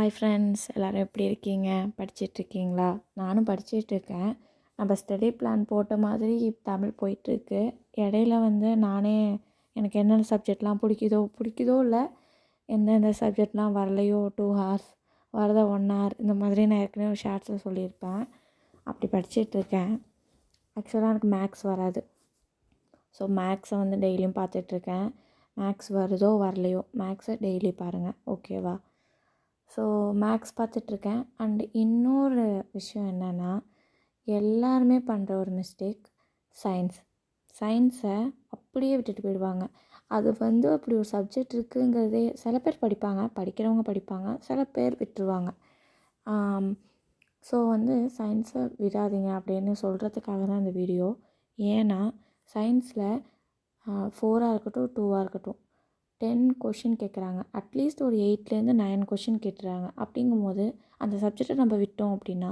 Hi friends, எல்லோரும் எப்படி இருக்கீங்க? படிச்சிட்ருக்கீங்களா? நானும் படிச்சிட்ருக்கேன். நம்ம ஸ்டடி பிளான் போட்ட மாதிரி தமிழ் போயிட்டுருக்கு. இடையில நானே எனக்கு என்னென்ன சப்ஜெக்ட்லாம் பிடிக்குதோ இல்லை, எந்தெந்த சப்ஜெக்ட்லாம் வரலையோ 2 ஹார்ஸ் வரத 1 ஹார் இந்த மாதிரி நான் ஏற்கனவே ஒரு ஷார்ட்ஸில் சொல்லியிருப்பேன். அப்படி படிச்சிட்ருக்கேன். ஆக்சுவலாக எனக்கு மேக்ஸ் வராது. ஸோ மேக்ஸை டெய்லியும் பார்த்துட்ருக்கேன். மேக்ஸ் வருதோ வரலையோ மேக்ஸை டெய்லி பாருங்கள், ஓகேவா? ஸோ மேக்ஸ் பார்த்துட்ருக்கேன். அண்ட் இன்னொரு விஷயம் என்னென்னா, எல்லாருமே பண்ணுற ஒரு மிஸ்டேக் சயின்ஸை அப்படியே விட்டுட்டு போயிடுவாங்க. அது அப்படி ஒரு சப்ஜெக்ட் இருக்குங்கிறதே சில பேர் படிப்பாங்க, படிக்கிறவங்க படிப்பாங்க, சில பேர் விட்டுருவாங்க. ஸோ சயின்ஸை விடாதீங்க அப்படின்னு சொல்கிறதுக்காக தான் இந்த வீடியோ. ஏன்னா சயின்ஸில் 4ஆக இருக்கட்டும் 2ஆக இருக்கட்டும் 10 கொஷின் கேட்குறாங்க. அட்லீஸ்ட் ஒரு 8லேருந்து 9 கொஷின் கேட்டுறாங்க. அப்படிங்கும்போது அந்த சப்ஜெக்டை நம்ம விட்டோம் அப்படின்னா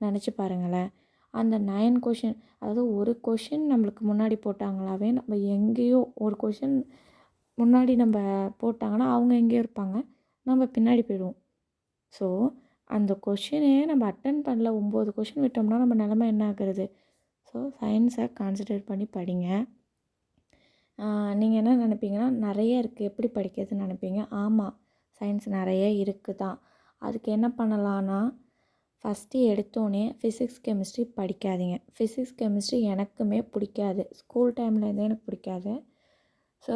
நினச்சி பாருங்களேன். அந்த 9 கொஷின், அதாவது ஒரு கொஷின் நம்மளுக்கு முன்னாடி போட்டாங்களாவே நம்ம எங்கேயோ ஒரு கொஷின் முன்னாடி நம்ம போட்டாங்கன்னா அவங்க எங்கேயோ இருப்பாங்க, நம்ம பின்னாடி போயிடுவோம். ஸோ அந்த கொஷினே நம்ம அட்டன் பண்ணல, 9 கொஷின் விட்டோம்னா நம்ம நிலமை என்ன ஆகுறது? ஸோ சயின்ஸை கான்சன்ட்ரேட் பண்ணி படிங்க. நீங்கள் என்ன நினைப்பீங்கன்னா, நிறைய இருக்குது எப்படி படிக்கிறதுன்னு நினைப்பீங்க. ஆமாம், சயின்ஸ் நிறைய இருக்குது தான். அதுக்கு என்ன பண்ணலான்னா, ஃபஸ்ட்டு எடுத்தோடனே ஃபிசிக்ஸ் கெமிஸ்ட்ரி படிக்காதீங்க. ஃபிசிக்ஸ் கெமிஸ்ட்ரி எனக்குமே பிடிக்காது, ஸ்கூல் டைம்லேருந்தே எனக்கு பிடிக்காது. ஸோ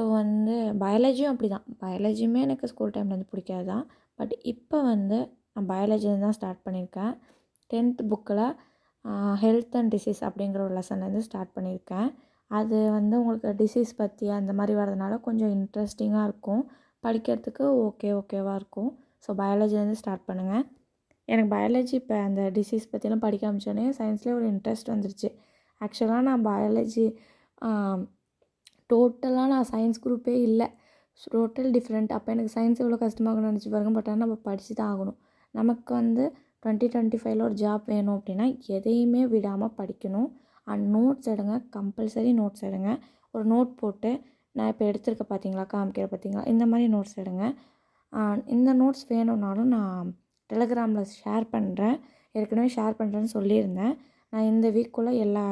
பயாலஜியும் அப்படி தான். பயாலஜியுமே எனக்கு ஸ்கூல் டைம்லேருந்து பிடிக்காது தான். பட் இப்போ நான் பயாலஜிலேருந்து தான் ஸ்டார்ட் பண்ணியிருக்கேன். 10th புக்கில் ஹெல்த் அண்ட் டிசீஸ் அப்படிங்கிற ஒரு லெசன்லேருந்து ஸ்டார்ட் பண்ணியிருக்கேன். அது உங்களுக்கு டிசீஸ் பற்றி அந்த மாதிரி வரதுனால கொஞ்சம் இன்ட்ரெஸ்டிங்காக இருக்கும், படிக்கிறதுக்கு ஓகேவாக இருக்கும். ஸோ பயாலஜிலேருந்து ஸ்டார்ட் பண்ணுங்கள். எனக்கு பயாலஜி இப்போ அந்த டிசீஸ் பற்றிலாம் படிக்க ஆரம்பித்தோடனே சயின்ஸ்லேயே ஒரு இன்ட்ரெஸ்ட் வந்துருச்சு. ஆக்சுவலாக நான் பயாலஜி டோட்டலாக நான் சயின்ஸ் குரூப்பே இல்லை, டோட்டல் டிஃப்ரெண்ட். அப்போ எனக்கு சயின்ஸ் எவ்வளோ கஷ்டமாகும்னு நினச்சி பாருங்க. பட் ஆனால் நம்ம படித்து தான் ஆகணும். நமக்கு 2025 ஒரு ஜாப் வேணும் அப்படின்னா எதையுமே விடாமல் படிக்கணும். அண்ட் நோட்ஸ் எடுங்க, கம்பல்சரி நோட்ஸ் எடுங்க. ஒரு நோட் போட்டு நான் இப்போ எடுத்திருக்க பார்த்தீங்களா, காமிக்கிற பார்த்தீங்களா, இந்த மாதிரி நோட்ஸ் எடுங்க. இந்த நோட்ஸ் வேணும்னாலும் நான் டெலகிராமில் ஷேர் பண்ணுறேன். ஏற்கனவே ஷேர் பண்ணுறேன்னு சொல்லியிருந்தேன். நான் இந்த வீக்குள்ளே எல்லா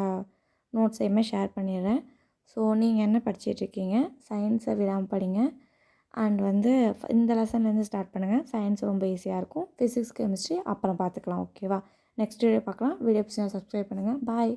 நோட்ஸையுமே ஷேர் பண்ணிடுறேன். ஸோ நீங்கள் என்ன படிச்சிட்ருக்கீங்க? சயின்ஸை விடாமல் படிங்க. அண்ட் இந்த லெசன்லேருந்து ஸ்டார்ட் பண்ணுங்கள். சயின்ஸ் ரொம்ப ஈஸியாக இருக்கும். ஃபிசிக்ஸ் கெமிஸ்ட்ரி அப்புறம் பார்த்துக்கலாம், ஓகேவா? நெக்ஸ்ட் வீடியோ பார்க்கலாம். வீடியோ பிடிச்சா சப்ஸ்கிரைப் பண்ணுங்கள். பாய்.